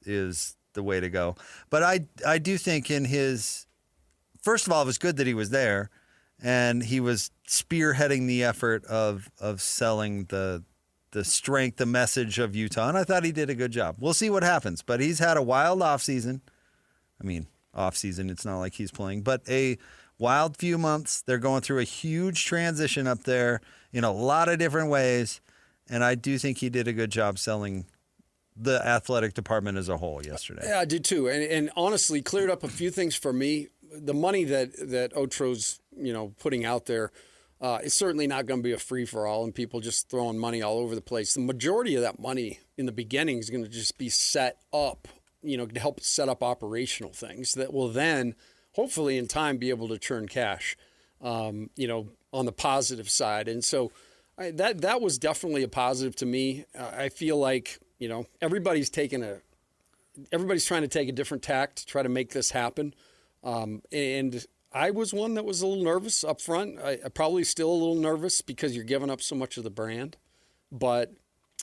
[SPEAKER 5] the way to go. But I do think in his, first of all, it was good that he was there. And he was spearheading the effort of selling the strength, the message of Utah. And I thought he did a good job. We'll see what happens. But he's had a wild offseason. I mean, off-season, it's not like he's playing, but a wild few months. They're going through a huge transition up there in a lot of different ways, and I do think he did a good job selling the athletic department as a whole yesterday.
[SPEAKER 6] Yeah, I did too, and honestly cleared up a few things for me. The money that Otro's, you know, putting out there is certainly not going to be a free-for-all and people just throwing money all over the place. The majority of that money in the beginning is going to just be set up, you know, to help set up operational things that will then hopefully in time be able to churn cash, you know, on the positive side. And so that was definitely a positive to me. I feel like, you know, everybody's trying to take a different tack to try to make this happen. And I was one that was a little nervous up front. I probably still a little nervous because you're giving up so much of the brand. But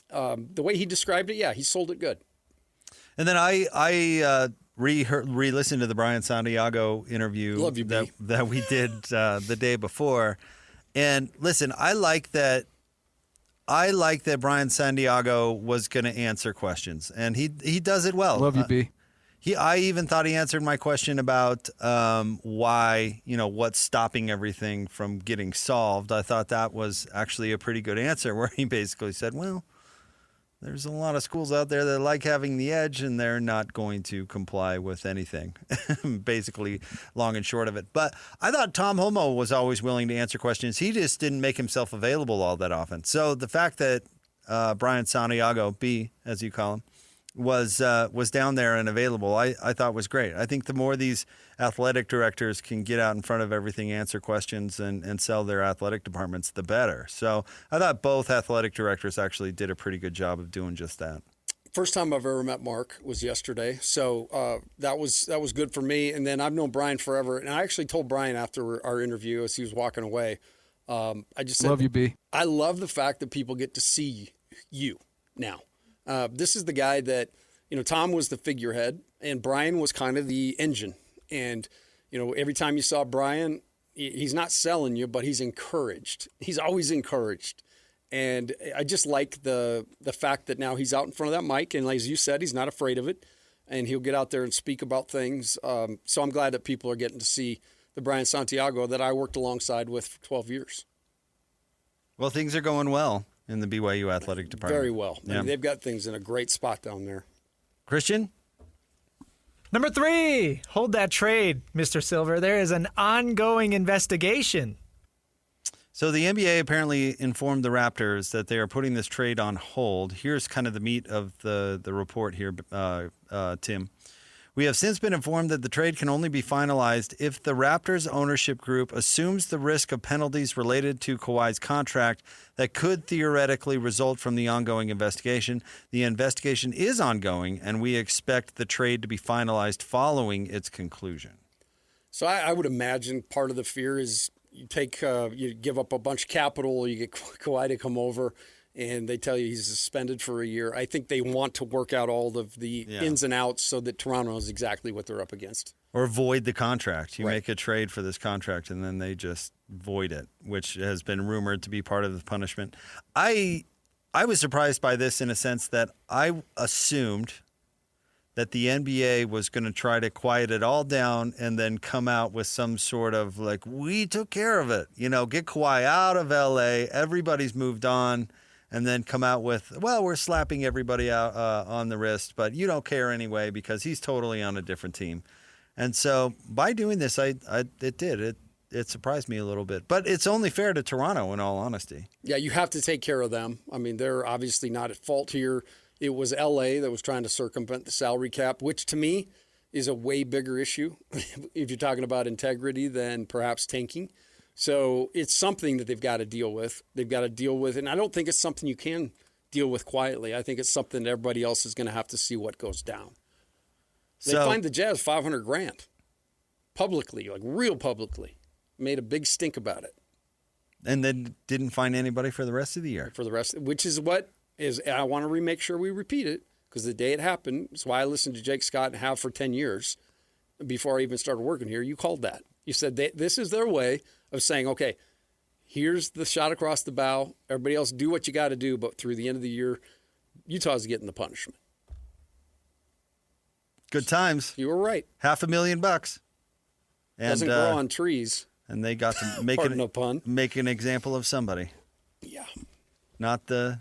[SPEAKER 6] the way he described it, yeah, he sold it good.
[SPEAKER 5] And then I re-listened to the Brian Santiago interview that we did the day before. And listen, I like that Brian Santiago was going to answer questions, and he does it well.
[SPEAKER 14] Love you, B.
[SPEAKER 5] I even thought he answered my question about why, you know, what's stopping everything from getting solved. I thought that was actually a pretty good answer, where he basically said, well, there's a lot of schools out there that like having the edge, and they're not going to comply with anything, basically long and short of it. But I thought Tom Homo was always willing to answer questions. He just didn't make himself available all that often. So the fact that Brian Santiago, B, as you call him, was down there and available, I thought was great. I think the more these athletic directors can get out in front of everything, answer questions, and sell their athletic departments, the better. So I thought both athletic directors actually did a pretty good job of doing just that.
[SPEAKER 6] First time I've ever met Mark was yesterday, so that was good for me. And then I've known Brian forever, and I actually told Brian after our interview as he was walking away, I just said,
[SPEAKER 14] love you, B.
[SPEAKER 6] I love the fact that people get to see you now. This is the guy that, you know, Tom was the figurehead and Brian was kind of the engine. And, you know, every time you saw Brian, he's not selling you, but he's encouraged. He's always encouraged. And I just like the fact that now he's out in front of that mic. And as you said, he's not afraid of it. And he'll get out there and speak about things. So I'm glad that people are getting to see the Brian Santiago that I worked alongside with for 12 years.
[SPEAKER 5] Well, things are going well in the BYU athletic department.
[SPEAKER 6] Very well.
[SPEAKER 5] Yeah.
[SPEAKER 6] I mean, they've got things in a great spot down there.
[SPEAKER 5] Christian?
[SPEAKER 7] Number 3, hold that trade, Mr. Silver. There is an ongoing investigation.
[SPEAKER 5] So the NBA apparently informed the Raptors that they are putting this trade on hold. Here's kind of the meat of the report here, Tim. We have since been informed that the trade can only be finalized if the Raptors ownership group assumes the risk of penalties related to Kawhi's contract that could theoretically result from the ongoing investigation. The investigation is ongoing, and we expect the trade to be finalized following its conclusion.
[SPEAKER 6] So I would imagine part of the fear is you give up a bunch of capital, you get Kawhi to come over, and they tell you he's suspended for a year. I think they want to work out all of the ins and outs so that Toronto knows exactly what they're up against.
[SPEAKER 5] Or void the contract. You
[SPEAKER 6] Right.
[SPEAKER 5] make a trade for this contract, and then they just void it, which has been rumored to be part of the punishment. I was surprised by this in a sense that I assumed that the NBA was going to try to quiet it all down and then come out with some sort of like, we took care of it. Get Kawhi out of LA. Everybody's moved on. And then come out with, well, we're slapping everybody out on the wrist, but you don't care anyway because he's totally on a different team. And so by doing this, it surprised me a little bit. But it's only fair to Toronto, in all honesty.
[SPEAKER 6] Yeah, you have to take care of them. I mean, they're obviously not at fault here. It was LA that was trying to circumvent the salary cap, which to me is a way bigger issue if you're talking about integrity than perhaps tanking. So it's something that they've got to deal with. They've got to deal with, and I don't think it's something you can deal with quietly. I think it's something that everybody else is going to have to see what goes down. They fined the Jazz $500,000 publicly, like real publicly. Made a big stink about it.
[SPEAKER 5] And then didn't find anybody for the rest of the year.
[SPEAKER 6] For the rest, which is what is, I want to make sure we repeat it because the day it happened, that's why I listened to Jake Scott and have for 10 years before I even started working here. You called that. You said this is their way of saying, okay, here's the shot across the bow. Everybody else do what you got to do, but through the end of the year, Utah's getting the punishment.
[SPEAKER 5] Good times.
[SPEAKER 6] You were right.
[SPEAKER 5] $500,000. And,
[SPEAKER 6] doesn't grow on trees.
[SPEAKER 5] And they got to make an example of somebody.
[SPEAKER 6] Yeah.
[SPEAKER 5] Not the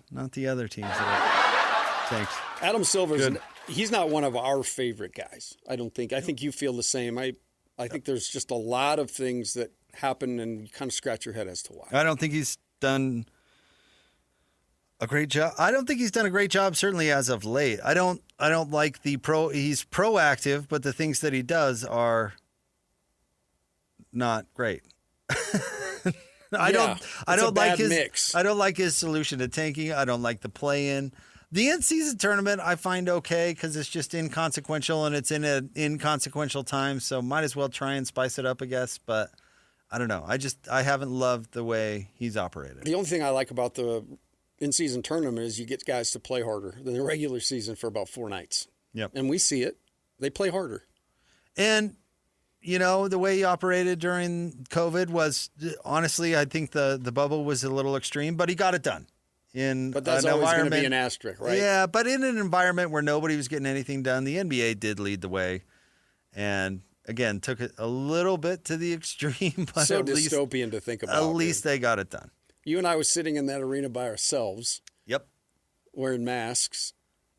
[SPEAKER 5] other teams that tanked.
[SPEAKER 6] Adam Silver's he's not one of our favorite guys. I don't think. I think you feel the same. I think there's just a lot of things that happen, and you kind of scratch your head as to why.
[SPEAKER 5] I don't think he's done a great job. I don't think he's done a great job, certainly as of late. I don't like he's proactive, but the things that he does are not great. I don't like his mix. I don't like his solution to tanking. I don't like the play-in. The in-season tournament I find okay because it's just inconsequential and it's in an inconsequential time, so might as well try and spice it up, I guess. But I don't know. I haven't loved the way he's operated.
[SPEAKER 6] The only thing I like about the in-season tournament is you get guys to play harder than the regular season for about 4 nights.
[SPEAKER 5] Yep.
[SPEAKER 6] And we see it. They play harder.
[SPEAKER 5] And the way he operated during COVID was, honestly, I think the bubble was a little extreme, but he got it done.
[SPEAKER 6] But that's always going to be an asterisk, right?
[SPEAKER 5] Yeah, but in an environment where nobody was getting anything done, the NBA did lead the way. And, again, took it a little bit to the extreme. But
[SPEAKER 6] so dystopian to think about.
[SPEAKER 5] At least they got it done.
[SPEAKER 6] You and I was sitting in that arena by ourselves.
[SPEAKER 5] Yep.
[SPEAKER 6] Wearing masks.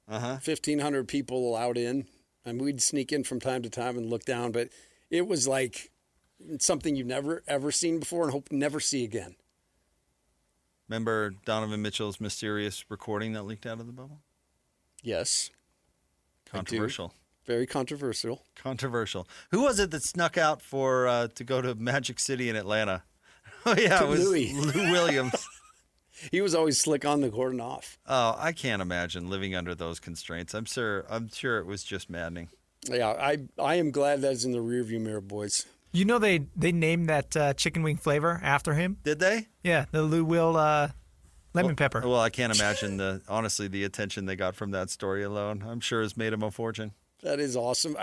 [SPEAKER 6] 1,500 people allowed in. And we'd sneak in from time to time and look down, but it was like something you've never, ever seen before and hope never see again.
[SPEAKER 5] Remember Donovan Mitchell's mysterious recording that leaked out of the bubble?
[SPEAKER 6] Yes.
[SPEAKER 5] Controversial.
[SPEAKER 6] Very controversial.
[SPEAKER 5] Controversial. Who was it that snuck out to go to Magic City in Atlanta? Oh, yeah, it was Lou Williams.
[SPEAKER 6] He was always slick on the court and off.
[SPEAKER 5] Oh, I can't imagine living under those constraints. I'm sure it was just maddening.
[SPEAKER 6] Yeah, I am glad that's in the rearview mirror, boys.
[SPEAKER 7] They named that chicken wing flavor after him.
[SPEAKER 5] Did they?
[SPEAKER 7] Yeah, the Lou Will lemon pepper.
[SPEAKER 5] Well, I can't imagine the attention they got from that story alone. I'm sure it's made them a fortune.
[SPEAKER 6] That is awesome.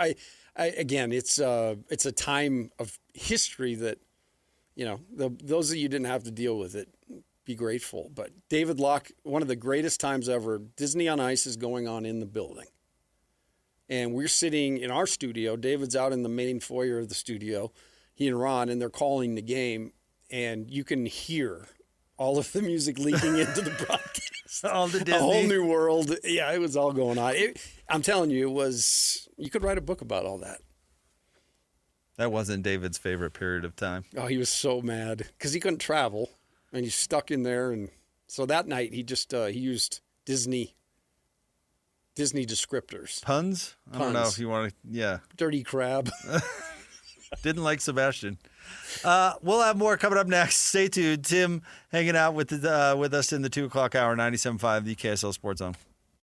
[SPEAKER 6] Again, it's a time of history that, those of you didn't have to deal with it, be grateful. But David Locke, one of the greatest times ever, Disney on Ice is going on in the building. And we're sitting in our studio. David's out in the main foyer of the studio, he and Ron, and they're calling the game. And you can hear all of the music leaking into the broadcast.
[SPEAKER 5] All the Disney.
[SPEAKER 6] A whole new world. Yeah, it was all going on. I'm telling you, you could write a book about all that.
[SPEAKER 5] That wasn't David's favorite period of time.
[SPEAKER 6] Oh, he was so mad because he couldn't travel. And he's stuck in there. And so that night, he just he used Disney Disney descriptors.
[SPEAKER 5] Puns? I don't know if you want to. Yeah.
[SPEAKER 6] Dirty crab.
[SPEAKER 5] Didn't like Sebastian. We'll have more coming up next. Stay tuned. Tim hanging out with us in the 2 o'clock hour, 97.5, the KSL Sports Zone.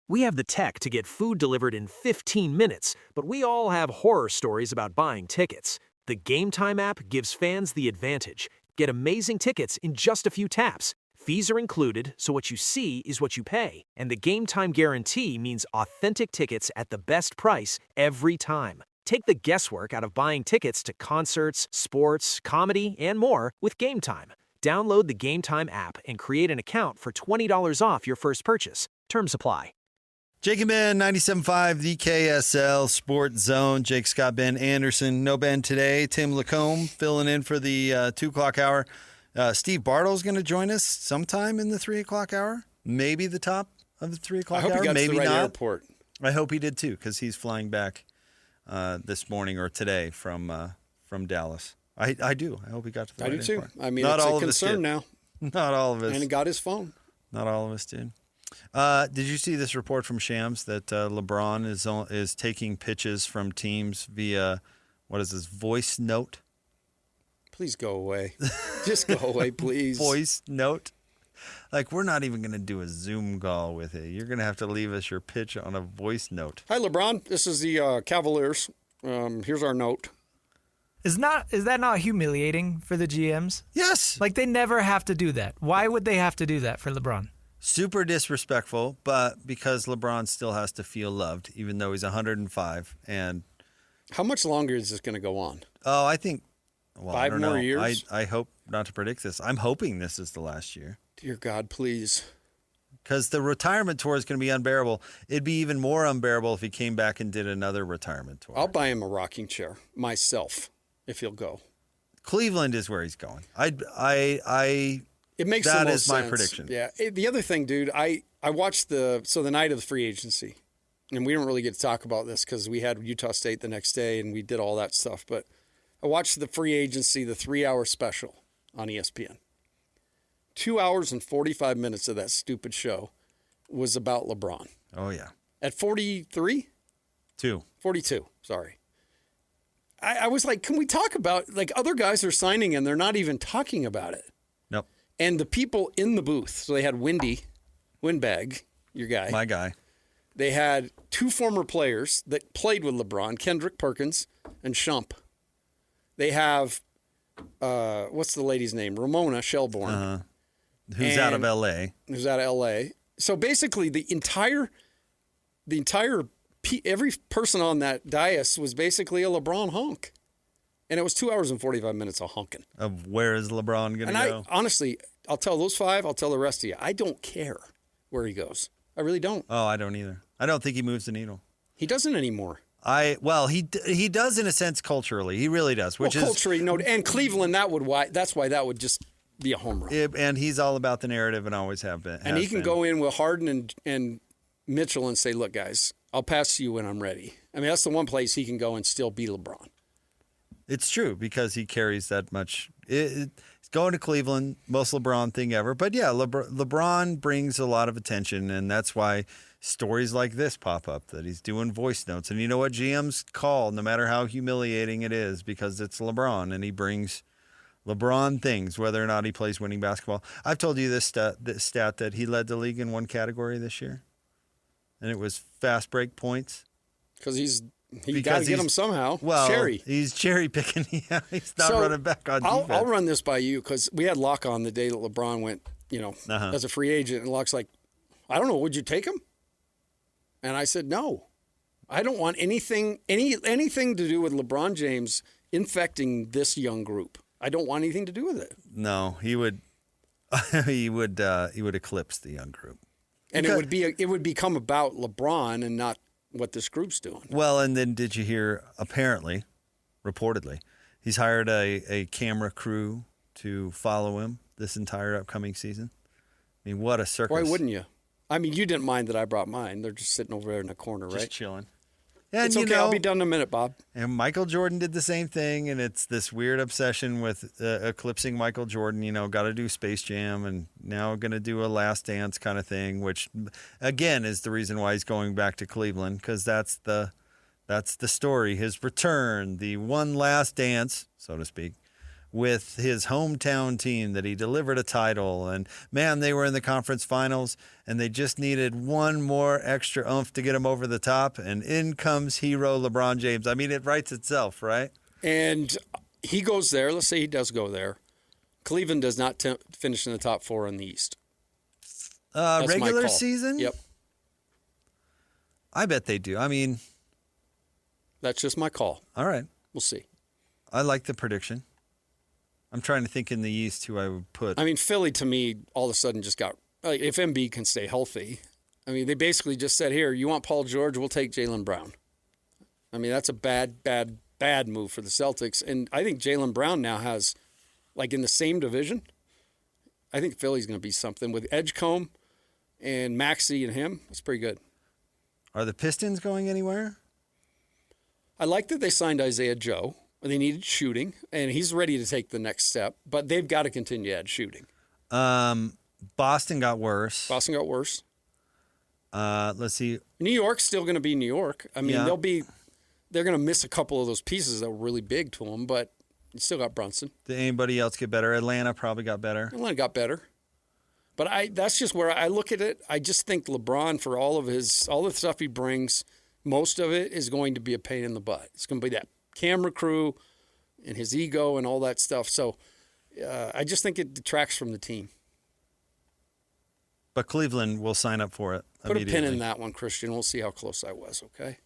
[SPEAKER 1] We have the tech to get food delivered in 15 minutes, but we all have horror stories about buying tickets. The Game Time app gives fans the advantage. Get amazing tickets in just a few taps. Fees are included, so what you see is what you pay. And the Game Time guarantee means authentic tickets at the best price every time. Take the guesswork out of buying tickets to concerts, sports, comedy, and more with Game Time. Download the Game Time app and create an account for $20 off your first purchase. Terms apply.
[SPEAKER 5] Jake and Ben, 97.5, the KSL Sports Zone. Jake, Scott, Ben Anderson. No Ben today. Tim Lacombe filling in for the 2 o'clock hour. Steve Bartle's going to join us sometime in the 3 o'clock hour. Maybe the top of the 3 o'clock hour.
[SPEAKER 6] I hope he got
[SPEAKER 5] Maybe
[SPEAKER 6] to the right
[SPEAKER 5] not.
[SPEAKER 6] airport.
[SPEAKER 5] I hope he did too, because he's flying back this morning or today from Dallas. I do. I hope he got to the right airport.
[SPEAKER 6] I do too. I mean,
[SPEAKER 5] not
[SPEAKER 6] it's
[SPEAKER 5] all
[SPEAKER 6] a concern now.
[SPEAKER 5] Not all of us.
[SPEAKER 6] And he got his phone.
[SPEAKER 5] Not all of us did. Did you see this report from Shams that LeBron is taking pitches from teams via, what is this, voice note?
[SPEAKER 6] Please go away. Just go away, please.
[SPEAKER 5] Voice note? Like, we're not even going to do a Zoom call with it. You're going to have to leave us your pitch on a voice note.
[SPEAKER 6] Hi, LeBron. This is the Cavaliers. Here's our note.
[SPEAKER 7] Is that not humiliating for the GMs?
[SPEAKER 5] Yes.
[SPEAKER 7] Like, they never have to do that. Why would they have to do that for LeBron?
[SPEAKER 5] Super disrespectful, but because LeBron still has to feel loved, even though he's 105. And
[SPEAKER 6] how much longer is this going to go on?
[SPEAKER 5] Oh, I think
[SPEAKER 6] 5 more years.
[SPEAKER 5] I hope not to predict this. I'm hoping this is the last year.
[SPEAKER 6] Dear God, please.
[SPEAKER 5] Because the retirement tour is going to be unbearable. It'd be even more unbearable if he came back and did another retirement tour.
[SPEAKER 6] I'll buy him a rocking chair myself if he'll go.
[SPEAKER 5] Cleveland is where he's going.
[SPEAKER 6] It makes
[SPEAKER 5] that
[SPEAKER 6] the most
[SPEAKER 5] is my
[SPEAKER 6] sense.
[SPEAKER 5] prediction.
[SPEAKER 6] Yeah. The other thing, dude, I watched the night of the free agency, and we didn't really get to talk about this because we had Utah State the next day and we did all that stuff. But I watched the free agency, the 3-hour special on ESPN. 2 hours and 45 minutes of that stupid show was about LeBron.
[SPEAKER 5] Oh, yeah.
[SPEAKER 6] At 43? 42, sorry. I was like, can we talk about, like, other guys are signing and they're not even talking about it.
[SPEAKER 5] Nope.
[SPEAKER 6] And the people in the booth, so they had Windbag, your guy.
[SPEAKER 5] My guy.
[SPEAKER 6] They had 2 former players that played with LeBron, Kendrick Perkins and Shump. They have, what's the lady's name? Ramona Shelbourne.
[SPEAKER 5] Who's out of L.A.
[SPEAKER 6] Who's out of L.A. So basically the entire every person on that dais was basically a LeBron honk. And it was 2 hours and 45 minutes of honking.
[SPEAKER 5] Of where is LeBron going to go?
[SPEAKER 6] Honestly, I'll tell those 5, I'll tell the rest of you. I don't care where he goes. I really don't.
[SPEAKER 5] Oh, I don't either. I don't think he moves the needle.
[SPEAKER 6] He doesn't anymore.
[SPEAKER 5] He does in a sense culturally. He really does.
[SPEAKER 6] Culturally, no. And Cleveland, that's why that would just be a home run.
[SPEAKER 5] And he's all about the narrative and always have been.
[SPEAKER 6] And he can go in with Harden and Mitchell and say, look, guys, I'll pass to you when I'm ready. I mean, that's the one place he can go and still be LeBron.
[SPEAKER 5] It's true because he carries that much. He's going to Cleveland, most LeBron thing ever. But yeah, LeBron brings a lot of attention, and that's why stories like this pop up, that he's doing voice notes. And you know what GMs call, no matter how humiliating it is, because it's LeBron, and he brings LeBron things, whether or not he plays winning basketball. I've told you this stat that he led the league in one category this year, and it was fast break points.
[SPEAKER 6] Because he's got to get them somehow.
[SPEAKER 5] Well,
[SPEAKER 6] cherry.
[SPEAKER 5] He's cherry picking. Yeah, he's not running back on defense.
[SPEAKER 6] I'll run this by you because we had Locke on the day that LeBron went, as a free agent, and Locke's like, I don't know, would you take him? And I said, no. I don't want anything to do with LeBron James infecting this young group. I don't want anything to do with it.
[SPEAKER 5] No, he would he would eclipse the young group.
[SPEAKER 6] And it would become about LeBron and not what this group's doing.
[SPEAKER 5] Well, and then did you hear, apparently, reportedly, he's hired a camera crew to follow him this entire upcoming season? I mean, what a circus.
[SPEAKER 6] Why wouldn't you? I mean, you didn't mind that I brought mine. They're just sitting over there in the corner, right?
[SPEAKER 5] Just chilling. And,
[SPEAKER 6] it's okay. I'll be done in a minute, Bob.
[SPEAKER 5] And Michael Jordan did the same thing, and it's this weird obsession with eclipsing Michael Jordan. Got to do Space Jam, and now going to do a Last Dance kind of thing, which, again, is the reason why he's going back to Cleveland, because that's the story, his return, the one last dance, so to speak, with his hometown team that he delivered a title. And, man, they were in the conference finals, and they just needed one more extra oomph to get him over the top. And in comes hero LeBron James. I mean, it writes itself, right?
[SPEAKER 6] And he goes there. Let's say he does go there. Cleveland does not finish in the top 4 in the East.
[SPEAKER 5] Regular season?
[SPEAKER 6] Yep.
[SPEAKER 5] I bet they do. I mean,
[SPEAKER 6] that's just my call.
[SPEAKER 5] All right.
[SPEAKER 6] We'll see.
[SPEAKER 5] I like the prediction. I'm trying to think in the East who I would put.
[SPEAKER 6] I mean, Philly, to me, all of a sudden just got – if Embiid can stay healthy, I mean, they basically just said, here, you want Paul George, we'll take Jaylen Brown. I mean, that's a bad move for the Celtics. And I think Jaylen Brown now has, like, in the same division, I think Philly's going to be something. With Edgecombe and Maxey and him, it's pretty good.
[SPEAKER 5] Are the Pistons going anywhere?
[SPEAKER 6] I like that they signed Isaiah Joe. They needed shooting, and he's ready to take the next step, but they've got to continue to add shooting.
[SPEAKER 5] Boston got worse. Let's see.
[SPEAKER 6] New York's still going to be New York. I mean, they're going to miss a couple of those pieces that were really big to them, but you still got Brunson.
[SPEAKER 5] Did anybody else get better? Atlanta probably got better.
[SPEAKER 6] Atlanta got better. But that's just where I look at it. I just think LeBron, for all the stuff he brings, most of it is going to be a pain in the butt. It's going to be that camera crew and his ego and all that stuff. So I just think it detracts from the team.
[SPEAKER 5] But Cleveland will sign up for it.
[SPEAKER 6] Put a pin in that one, Christian. We'll see how close I was, okay?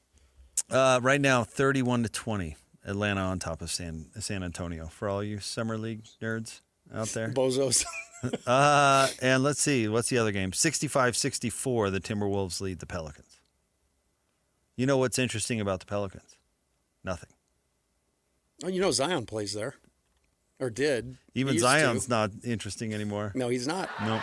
[SPEAKER 5] Right now, 31-20. Atlanta on top of San Antonio for all you Summer League nerds out there.
[SPEAKER 6] Bozos.
[SPEAKER 5] And let's see. What's the other game? 65-64, the Timberwolves lead the Pelicans. You know what's interesting about the Pelicans? Nothing.
[SPEAKER 6] Oh, you know Zion plays there. Or did.
[SPEAKER 5] Even Zion's not interesting anymore.
[SPEAKER 6] No, he's not.
[SPEAKER 5] Nope.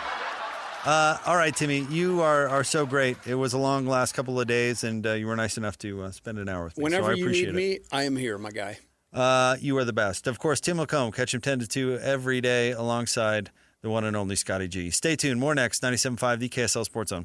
[SPEAKER 5] All right, Timmy, you are so great. It was a long last couple of days, and you were nice enough to spend an hour with me.
[SPEAKER 6] Whenever
[SPEAKER 5] so I
[SPEAKER 6] you
[SPEAKER 5] appreciate
[SPEAKER 6] need me, I am here, my guy.
[SPEAKER 5] You are the best. Of course, Tim LaComb, catch him 10 to 2 every day alongside the one and only Scotty G. Stay tuned. More next, 97.5, the KSL Sports Zone.